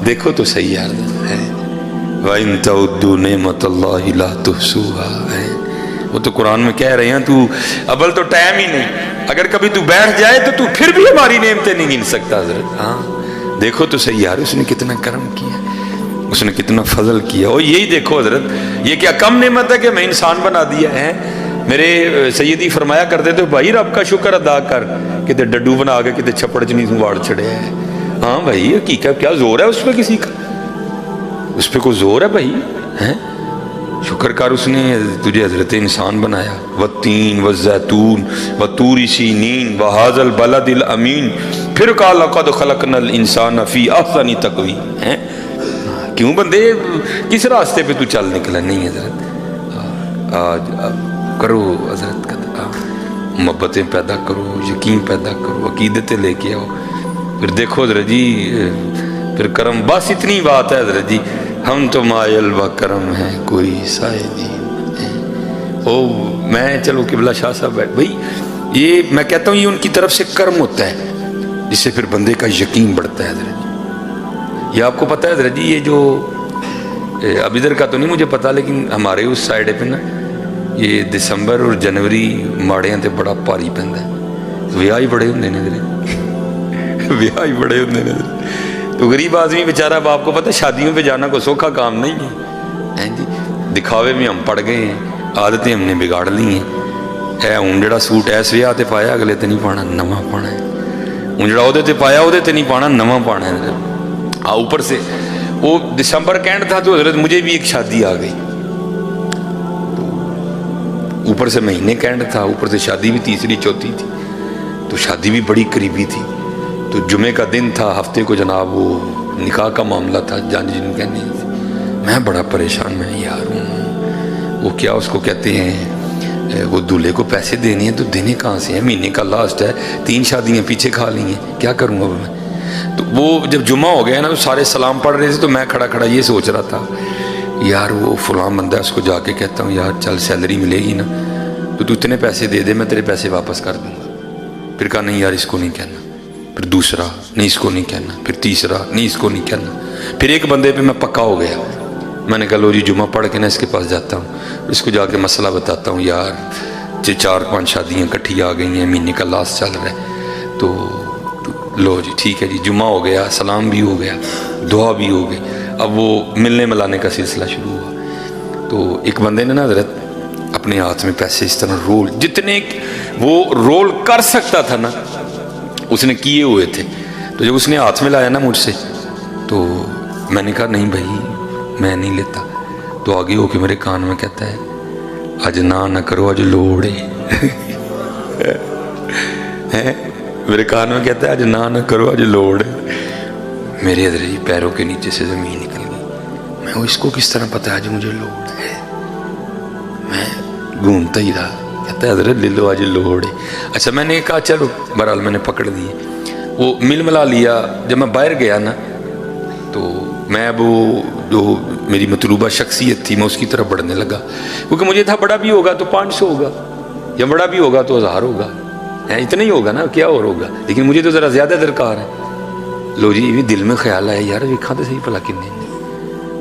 دیکھو تو صحیح یار ہے وَإِن تَعُدُّوا نِعْمَتَ اللَّهِ لَا تُحْصُوهَا ہے، وہ تو قرآن میں کہہ رہے ہیں تو اول تو ٹائم ہی نہیں، اگر کبھی تو بیٹھ جائے تو پھر بھی ہماری نعمتیں نہیں گن سکتا حضرت۔ ہاں دیکھو تو صحیح یار اس نے کتنا کرم کیا، اس نے کتنا فضل کیا۔ اور یہی دیکھو حضرت، یہ کیا کم نعمت ہے کہ میں انسان بنا دیا ہے؟ میرے سیدی فرمایا کرتے تھے بھائی رب کا شکر ادا کر، کتے ڈڈو بنا کے کتے چھپڑ چنی تو واڑ چڑھے ہے۔ ہاں بھائی حقیقت کیا زور ہے اس پہ، کسی کا اس پہ کوئی زور ہے بھائی؟ ہیں شکر کر، اس نے تجھے حضرت انسان بنایا۔ والتین والزیتون وطور سینین وہذا البلد الامین، پھر کہا لقد خلقنا الانسان فی احسن تقویم۔ ہیں کیوں بندے کس راستے پہ تو چل نکلا؟ نہیں حضرت آج کرو حضرت محبتیں پیدا کرو، یقین پیدا کرو، عقیدتیں لے کے آؤ، پھر دیکھو حضرت جی پھر کرم۔ بس اتنی بات ہے حضرت جی، ہم تو مائل و کرم ہیں کوئی سائے جی۔ او میں چلو قبلہ شاہ صاحب بیٹھ بھائی، یہ میں کہتا ہوں یہ ان کی طرف سے کرم ہوتا ہے جس سے پھر بندے کا یقین بڑھتا ہے حضرت جی۔ یہ آپ کو پتہ ہے حضرت جی، یہ جو اب ادھر کا تو نہیں مجھے پتا، لیکن ہمارے اس سائڈ پہ نا یہ دسمبر اور جنوری ماڑیاں تے بڑا پاری پہنتا ہے، ویاہ ہی بڑے ہوندے نے حضرت، ویاہ ہی بڑے ہوندے نے حضرت۔ تو غریب آدمی بیچارہ، اب آپ کو پتہ شادیوں پہ جانا کوئی سوکھا کام نہیں ہے جی، دکھاوے میں ہم پڑ گئے ہیں، عادتیں ہم نے بگاڑ لی ہیں۔ اے ہوں جڑا سوٹ ایس ویاہ تے پایا اگلے تے نہیں پانا، نواں پانا ہے، ہوں جڑا عہدے تے پایا عہدے تے نہیں پانا، نواں پانا ہے۔ اوپر سے وہ دسمبر کینڈ تھا تو حضرت مجھے بھی ایک شادی آ گئی، اوپر سے مہینے کینڈ تھا، اوپر سے شادی بھی تیسری چوتھی تھی، تو شادی بھی بڑی قریبی تھی۔ تو جمعے کا دن تھا، ہفتے کو جناب وہ نکاح کا معاملہ تھا، جان جن کہنے میں بڑا پریشان میں یار ہوں، وہ کیا اس کو کہتے ہیں، وہ دولہے کو پیسے دینے ہیں تو دینے کہاں سے ہیں، مہینے کا لاسٹ ہے، 3 شادیاں پیچھے کھا لی ہیں، کیا کروں اب میں؟ تو وہ جب جمعہ ہو گیا نا تو سارے سلام پڑھ رہے تھے، تو میں کھڑا کھڑا یہ سوچ رہا تھا یار وہ فلاں بندہ ہے، اس کو جا کے کہتا ہوں یار چل سیلری ملے گی نا تو اتنے پیسے دے دے، میں تیرے پیسے واپس کر دوں گا۔ پھر کہا نہیں یار اس کو نہیں کہنا، پھر دوسرا نہیں اس کو نہیں کہنا، پھر تیسرا نہیں اس کو نہیں کہنا، پھر ایک بندے پہ میں پکا ہو گیا، میں نے کہا لو جی جمعہ پڑھ کے نا اس کے پاس جاتا ہوں، اس کو جا کے مسئلہ بتاتا ہوں یار 4-5 شادیاں کٹھی آ گئی ہیں، مہینے کا لاسٹ چل رہا ہے، تو لو جی ٹھیک ہے جی، جمعہ ہو گیا، سلام بھی ہو گیا، دعا بھی ہو گئی، اب وہ ملنے ملانے کا سلسلہ شروع ہوا۔ تو ایک بندے نے نا حضرت اپنے ہاتھ میں پیسے اس طرح رول، جتنے وہ رول کر سکتا تھا نا اس نے کیے ہوئے تھے، تو جب اس نے ہاتھ میں لایا نا مجھ سے تو میں نے کہا نہیں بھائی میں نہیں لیتا، تو آگے ہو کے میرے کان میں کہتا ہے آج نہ کرو آج لوڑ ہے، میرے کان میں کہتا ہے آج نہ کرو آج لوڑ ہے۔ میرے حضرت جی پیروں کے نیچے سے زمین نکل گئی، میں اس کو کس طرح پتہ ہے آج مجھے لوڑ ہے؟ میں گھومتا ہی رہا، کہتا ہے حضرت لے لو آج لوڑ ہے۔ اچھا میں نے کہا چلو، بہرحال میں نے پکڑ لیے، وہ مل ملا لیا۔ جب میں باہر گیا نا تو میں اب وہ جو میری مطلوبہ شخصیت تھی میں اس کی طرف بڑھنے لگا، کیونکہ مجھے تھا بڑا بھی ہوگا تو 500 ہوگا، یا بڑا بھی ہوگا تو 1000 ہوگا، اتنا ہی ہوگا نا کیا اور ہوگا، لیکن مجھے تو ذرا زیادہ درکار ہے۔ لو جی یہ بھی دل میں خیال آیا یار ویکھاں تو صحیح بھلا کنے،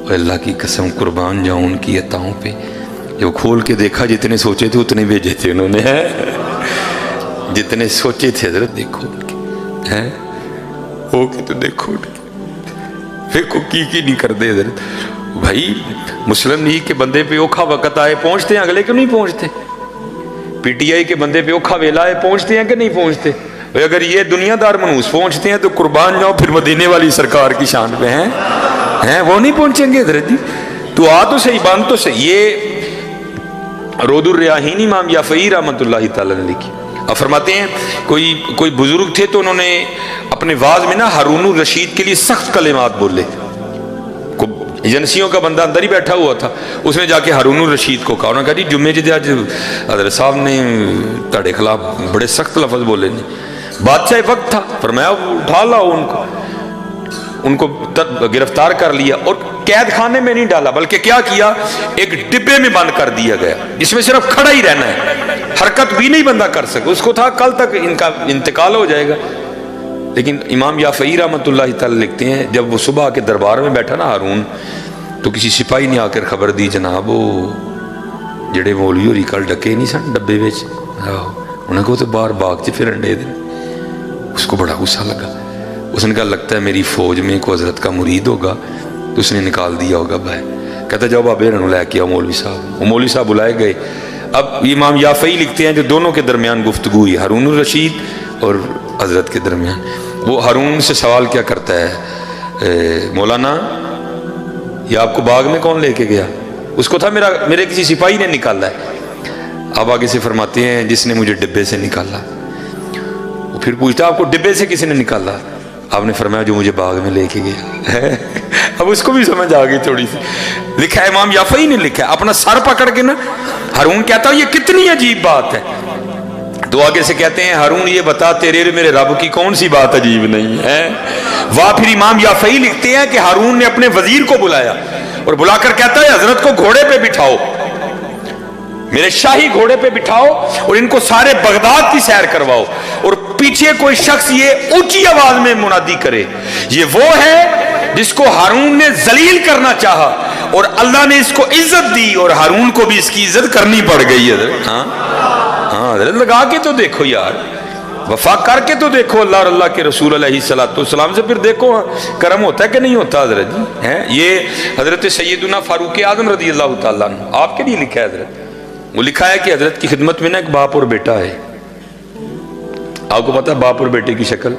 اور اللہ کی قسم قربان جاؤں ان کی عطاؤں پہ، جب کھول کے دیکھا جتنے سوچے تھے اتنے بھیجے تھے انہوں نے، جتنے سوچے تھے حضرت دیکھو ان کے ہیں ہو کے، تو دیکھو ان کے دیکھو کی نہیں کر دے حضرت۔ بھائی مسلم لیگ کے بندے پہ اوکھا وقت آئے پہنچتے ہیں، اگلے کیوں نہیں پہنچتے؟ پی ٹی آئی کے بندے پہ اوکھا ویلا آئے پہنچتے ہیں کہ نہیں پہنچتے؟ اگر یہ دنیا دار منوس پہنچتے ہیں تو قربان جاؤ پھر مدینے والی سرکار کی شان پہ ہیں وہ نہیں پہنچیں گے حضرت جی؟ تو آ تو صحیح، بان تو صحیح۔ یہ رود الریاحین امام یافعی رحمۃ اللہ تعالی نے لکھی، اب فرماتے ہیں کوئی بزرگ تھے تو انہوں نے اپنے واز میں نا ہارون الرشید کے لیے سخت کلمات بولے، ایجنسیوں کا بندہ اندر ہی بیٹھا ہوا تھا، اس نے جا کے ہارون الرشید کو کہا، انہوں نے کہا جی جمعے جی آج حضرت صاحب نے تاڑے خلاف بڑے سخت لفظ بولے نہیں۔ بادشاہ وقت تھا، فرمایا اٹھا لاؤ ان کو گرفتار کر لیا اور قید خانے میں نہیں ڈالا، بلکہ کیا کیا، ایک ڈبے میں بند کر دیا گیا جس میں صرف کھڑا ہی رہنا ہے، حرکت بھی نہیں بندہ کر سکے، اس کو تھا کل تک ان کا انتقال ہو جائے گا۔ لیکن امام یافعی رحمۃ اللہ تعالی لکھتے ہیں جب وہ صبح کے دربار میں بیٹھا نا ہارون، تو کسی سپاہی نے آ کر خبر دی جناب وہ جڑے مولوی ہوری کل ڈکے نہیں سن ڈبے وچ، انہیں کو تو باہر باغ چ پھرن دے دیں۔ اس کو بڑا غصہ لگا، اس نے کہا لگتا ہے میری فوج میں کو حضرت کا مرید ہوگا، تو اس نے نکال دیا ہوگا باہر۔ کہتا جاؤ بابے انہوں لے کے آؤ مولوی صاحب۔ وہ مولوی صاحب بلائے گئے۔ اب امام یافعی لکھتے ہیں جو دونوں کے درمیان گفتگو ہوئی ہارون الرشید اور حضرت کے درمیان، وہ ہارون سے سوال کیا کرتا ہے، مولانا یہ آپ کو باغ میں کون لے کے گیا؟ اس کو تھا میرے کسی سپاہی نے نکالا ہے۔ آپ آگے سے فرماتے ہیں جس نے مجھے ڈبے سے نکالا۔ وہ پھر پوچھتا آپ کو ڈبے سے کسی نے نکالا؟ آپ نے فرمایا جو مجھے باغ میں لے کے گیا۔ اب اس کو بھی سمجھ آ گئی تھوڑی سی۔ لکھا ہے امام یافعی نے لکھا ہے، اپنا سر پکڑ کے نا ہارون کہتا یہ کتنی عجیب بات ہے۔ تو آگے سے کہتے ہیں ہارون یہ بتا تیرے میرے رب کی کون سی بات عجیب نہیں ہے؟ واہ پھر امام یافعی لکھتے ہیں کہ ہارون نے اپنے وزیر کو بلایا اور بلا کر کہتا ہے حضرت کو گھوڑے پہ بٹھاؤ، میرے شاہی گھوڑے پہ بٹھاؤ اور ان کو سارے بغداد کی سیر کرواؤ، اور پیچھے کوئی شخص یہ اونچی آواز میں منادی کرے یہ وہ ہے جس کو ہارون نے ذلیل کرنا چاہا اور اللہ نے اس کو عزت دی، اور ہارون کو بھی اس کی عزت کرنی پڑ گئی۔ حضرت ہاں حضرت لگا کے تو دیکھو یار، وفا کر کے تو دیکھو اللہ اور اللہ کے رسول علیہ السلام سے، پھر دیکھو کرم ہوتا ہے کہ نہیں ہوتا حضرت جی۔ یہ حضرت سیدنا فاروق اعظم رضی اللہ تعالیٰ عنہ آپ کے لیے لکھا ہے حضرت، وہ لکھا ہے کہ حضرت کی خدمت میں نا ایک باپ اور بیٹا ہے۔ آپ کو پتا ہے باپ اور بیٹے کی شکل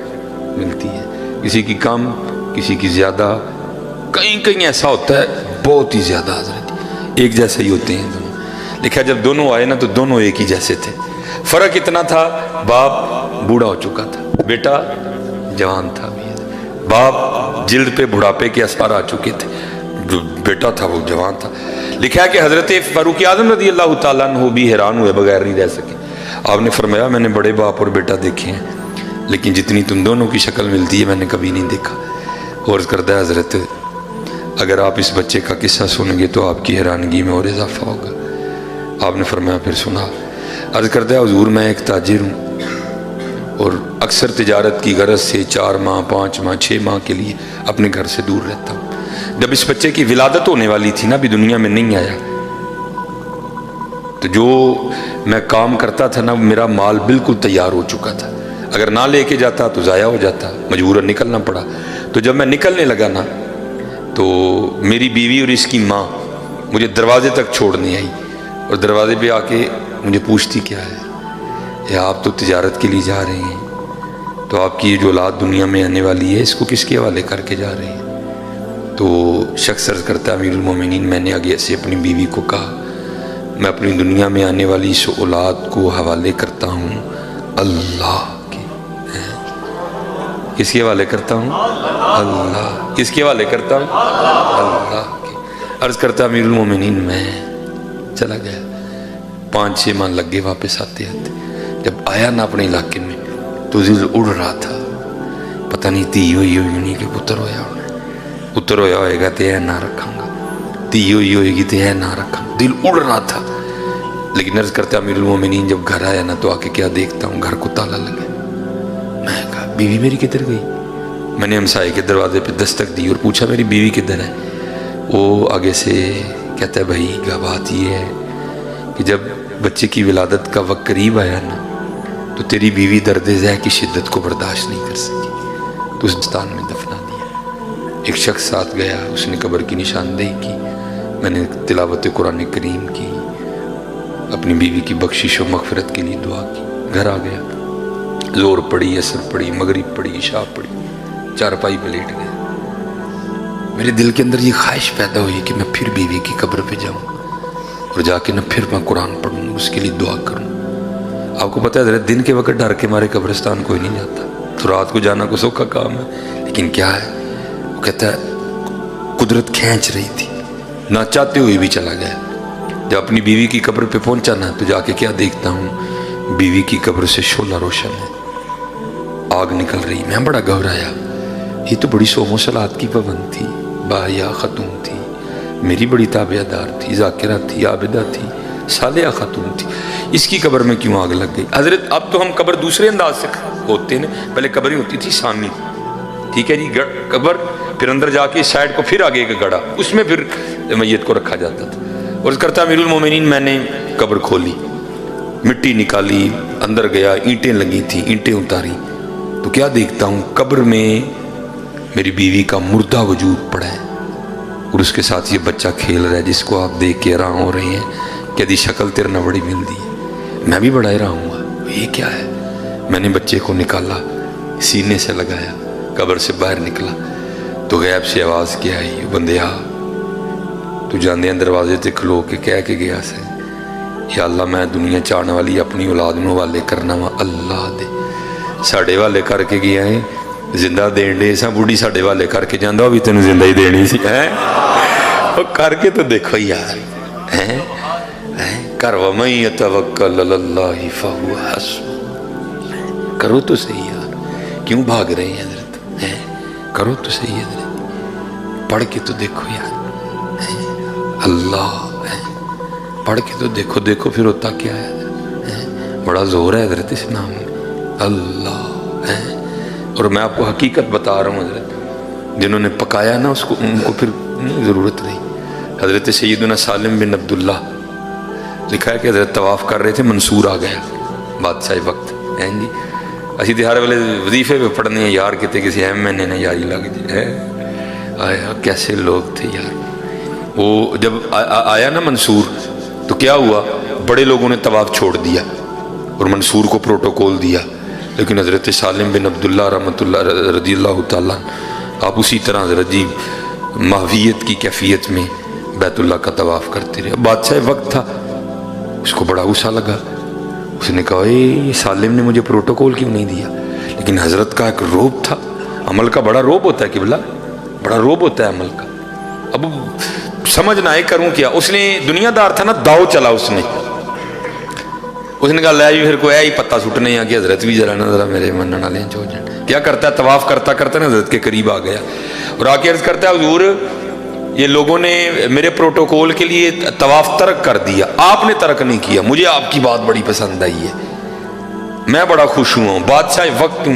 ملتی ہے، کسی کی کم کسی کی زیادہ، کہیں ایسا ہوتا ہے بہت ہی زیادہ حضرت ایک جیسے ہی ہوتے ہیں دونوں۔ لکھا جب دونوں آئے نا تو دونوں ایک ہی جیسے تھے، فرق اتنا تھا باپ بوڑھا ہو چکا تھا، بیٹا جوان تھا۔ باپ جلد پہ بڑھاپے کے اثار آ چکے تھے، جو بیٹا تھا وہ جوان تھا۔ لکھا ہے کہ حضرت فاروق اعظم رضی اللہ تعالیٰ عنہ بھی حیران ہوئے بغیر نہیں رہ سکے۔ آپ نے فرمایا میں نے بڑے باپ اور بیٹا دیکھے ہیں لیکن جتنی تم دونوں کی شکل ملتی ہے میں نے کبھی نہیں دیکھا۔ اور کردہ حضرت اگر آپ اس بچے کا قصہ سنیں گے تو آپ کی حیرانگی میں اور اضافہ ہوگا۔ آپ نے فرمایا پھر سنا۔ عرض کرتا ہے حضور میں ایک تاجر ہوں اور اکثر تجارت کی غرض سے 4 ماہ 5 ماہ 6 ماہ کے لیے اپنے گھر سے دور رہتا ہوں۔ جب اس بچے کی ولادت ہونے والی تھی نا، بھی دنیا میں نہیں آیا، تو جو میں کام کرتا تھا نا میرا مال بالکل تیار ہو چکا تھا، اگر نہ لے کے جاتا تو ضائع ہو جاتا، مجبوراً نکلنا پڑا۔ تو جب میں نکلنے لگا نا تو میری بیوی اور اس کی ماں مجھے دروازے تک چھوڑنے آئی اور دروازے پہ آ کے مجھے پوچھتی کیا ہے، یا آپ تو تجارت کے لیے جا رہے ہیں تو آپ کی یہ جو اولاد دنیا میں آنے والی ہے اس کو کس کے حوالے کر کے جا رہے ہیں؟ تو شخص عرض کرتا ہے امیر المومنین میں نے آگے سے اپنی بیوی کو کہا میں اپنی دنیا میں آنے والی اس اولاد کو حوالے کرتا ہوں اللہ کے۔ کس کے حوالے کرتا ہوں؟ اللہ۔ کس کے حوالے کرتا ہوں؟ اللہ کے۔ عرض کرتا امیر المومنین میں چلا گیا، 5-6 ماہ لگ گئے واپس آتے آتے۔ جب آیا نا اپنے علاقے میں تو دل اڑ رہا تھا، پتہ نہیں تھی ہوئی نہیں کہ پتر ہویا ہونا، پتر ہویا ہوئے گا تو نہ رکھاں گا، تھی ہوئے گی تو نہ رکھاں گا، دل اڑ رہا تھا۔ لیکن عرض کرتا امیر المومنین جب گھر آیا نا تو آ کے کیا دیکھتا ہوں گھر کو تالا لگے۔ میں کہا بیوی میری کدھر گئی؟ میں نے ہمسائے کے دروازے پہ دستک دی اور پوچھا میری بیوی کدھر ہے؟ وہ آگے سے کہتا ہے بھائی کیا بات یہ ہے کہ جب بچے کی ولادت کا وقت قریب آیا نا تو تیری بیوی درد ذہ کی شدت کو برداشت نہیں کر سکی تو اس دستان میں دفنا دیا۔ ایک شخص ساتھ گیا، اس نے قبر کی نشاندہی کی، میں نے تلاوت قرآن کریم کی، اپنی بیوی کی بخشش و مغفرت کے لیے دعا کی، گھر آ گیا، زور پڑی، عصر پڑی، مغرب پڑی، عشاء پڑی، چارپائی پہ لیٹ گیا۔ میرے دل کے اندر یہ خواہش پیدا ہوئی کہ میں پھر بیوی کی قبر پہ جاؤں اور جا کے نہ پھر میں قرآن پڑھوں، اس کے لیے دعا کروں۔ آپ کو پتہ ہے حضرت دن کے وقت ڈر کے مارے قبرستان کوئی نہیں جاتا، تو رات کو جانا کو سوکھا کام ہے، لیکن کیا ہے وہ کہتا ہے قدرت کھینچ رہی تھی، نہ چاہتے ہوئے بھی چلا گیا۔ جب اپنی بیوی کی قبر پہ پہنچا نا تو جا کے کیا دیکھتا ہوں بیوی کی قبر سے شعلہ روشن ہے، آگ نکل رہی۔ میں بڑا گھبرایا، یہ تو بڑی صوم و صلات کی پابند تھی، باحیا خاتون تھی، میری بڑی تابعدار تھی، ذاکرہ تھی، عابدہ تھی، صالحہ خاتون تھی، اس کی قبر میں کیوں آگ لگ گئی؟ حضرت اب تو ہم قبر دوسرے انداز سے ہوتے ہیں، پہلے قبریں ہوتی تھی سامنے، ٹھیک ہے جی، قبر، پھر اندر جا کے اس سائڈ کو پھر آگے کا گڑھا، اس میں پھر میت کو رکھا جاتا تھا۔ اور کرتا امیر المومنین میں نے قبر کھولی، مٹی نکالی، اندر گیا، اینٹیں لگی تھیں، اینٹیں اتاری، تو کیا دیکھتا ہوں قبر میں میری بیوی کا مردہ وجود پڑا ہے، اور اس کے ساتھ یہ بچہ کھیل رہا ہے جس کو آپ دیکھ کے حیران ہو رہے ہیں کہ دی شکل تیرے نہ بڑی ملتی ہے۔ میں بھی بڑا حیران ہوا، یہ کیا ہے؟ میں نے بچے کو نکالا، سینے سے لگایا، قبر سے باہر نکلا تو غیب سے آواز کیا آئی، بندیا تو جاندے ہیں دروازے تے کھلو کے کہہ کے گیا سے، یا اللہ میں دنیا چاہنے والی اپنی اولاد نو والے کرنا وا، اللہ دے ساڑے والے کر کے گیا ہے، زندہ دین دے سا بوڑھی ساڑے والے کر کے جاندہ بھی تینوں زندہ ہی دینی سی ہے، وہ کر کے تو دیکھو یار، کر وَمَن يَتَوَکَّلْ عَلَى اللَّهِ فَهُوَ حَسْبُهُ، کرو تو صحیح یار، کیوں بھاگ رہے ہیں حضرت؟ کرو تو صحیح حضرت، پڑھ کے تو دیکھو یار، اللہ پڑھ کے تو دیکھو، دیکھو پھر ہوتا کیا ہے، بڑا زور ہے حضرت اس نام میں، اللہ۔ اور میں آپ کو حقیقت بتا رہا ہوں حضرت، جنہوں نے پکایا نا اس کو، ان کو پھر ضرورت نہیں۔ حضرت سیدنا سالم بن عبداللہ لکھا ہے کہ حضرت طواف کر رہے تھے، منصور آ گیا بادشاہ وقت، جی اسی تہارے والے وظیفے پہ پڑھنے ہیں یار، کہتے کسی اہم مہینے نے یاری لگ جی، آیا کیسے لوگ تھے یار۔ وہ جب آیا نا منصور تو کیا ہوا، بڑے لوگوں نے طواف چھوڑ دیا اور منصور کو پروٹوکول دیا، لیکن حضرت سالم بن عبداللہ رحمۃ اللہ رضی اللہ تعالیٰ آپ اسی طرح حضرت جی ماہویت کی کیفیت میں بیت اللہ کا طواف کرتے رہے۔ بادشاہ وقت تھا، اس کو بڑا غصہ لگا، اس نے کہا اے سالم نے مجھے پروٹوکول کیوں نہیں دیا؟ لیکن حضرت کا ایک روب تھا، عمل کا بڑا روب ہوتا ہے قبلہ، بڑا روب ہوتا ہے عمل کا۔ اب سمجھ نہ آئے کروں کیا، اس نے دنیا دار تھا نا، داؤ چلا اس نے کہا لے جی پھر کوئی ہی پتہ سٹنے ہیں کہ حضرت بھی ذرا نا ذرا میرے منن والے ہو جائیں۔ کیا کرتا ہے، طواف کرتا کرتا نا حضرت کے قریب آ گیا اور آ کے عرض کرتا ہے حضور یہ لوگوں نے میرے پروٹوکول کے لیے طواف ترک کر دیا، آپ نے ترک نہیں کیا، مجھے آپ کی بات بڑی پسند آئی ہے، میں بڑا خوش ہوا ہوں، بادشاہ وقت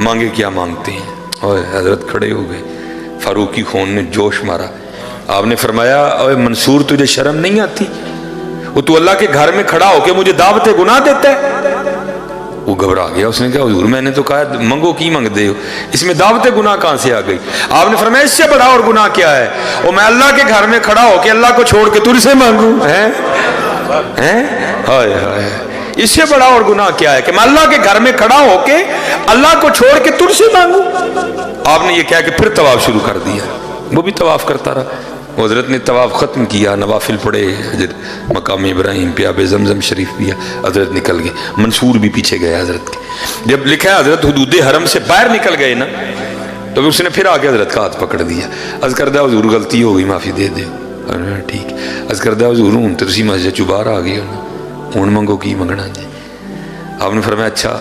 مانگے کیا مانگتے ہیں۔ اور حضرت کھڑے ہو گئے، فاروقی خون نے جوش مارا، آپ نے فرمایا اوے منصور تجھے شرم نہیں آتی؟ وہ تو اللہ کے گھر میں کھڑا ہو کے مجھے دعوت گناہ دیتا ہے۔ وہ گھبرا گیا، اس نے کہا حضور میں نے تو کہا منگو کی مانگ دے ہو، اس میں دعوت گناہ کہاں سے آ گئی؟ آپ نے فرمایا اس سے بڑا اور گناہ کیا ہے؟ وہ میں اللہ کے گھر میں کھڑا ہو کے اللہ کو چھوڑ کے تجھ سے مانگوں، ہائے ہائے، اس سے بڑا اور گناہ کیا ہے کہ میں اللہ کے گھر میں کھڑا ہو کے اللہ کو چھوڑ کے تجھ سے مانگوں؟ آپ نے یہ کہا کہ پھر طواف شروع کر دیا، وہ بھی طواف کرتا رہا۔ حضرت نے طواف ختم کیا، نوافل پڑھے، حضرت مقام ابراہیم پہ آب زمزم شریف پیا، حضرت نکل گئے، منصور بھی پیچھے گئے حضرت کے۔ جب لکھا ہے حضرت حدود حرم سے باہر نکل گئے نا تو اس نے پھر آگے حضرت کا ہاتھ پکڑ دیا، عرض کردہ حضور غلطی ہو گئی معافی دے دے، ٹھیک، عرض کردہ حضور ہوں ترسی مسجد چو باہر آ گئی ہوں منگو کی منگنا جی۔ آپ نے فرمایا اچھا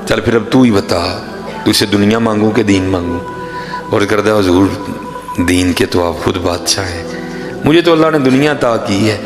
چل پھر اب تو ہی بتا، تو اسے دنیا مانگوں کہ دین مانگوں؟ اور کردہ حضور دین کے تو آپ خود بادشاہ ہیں، مجھے تو اللہ نے دنیا عطا کی ہے،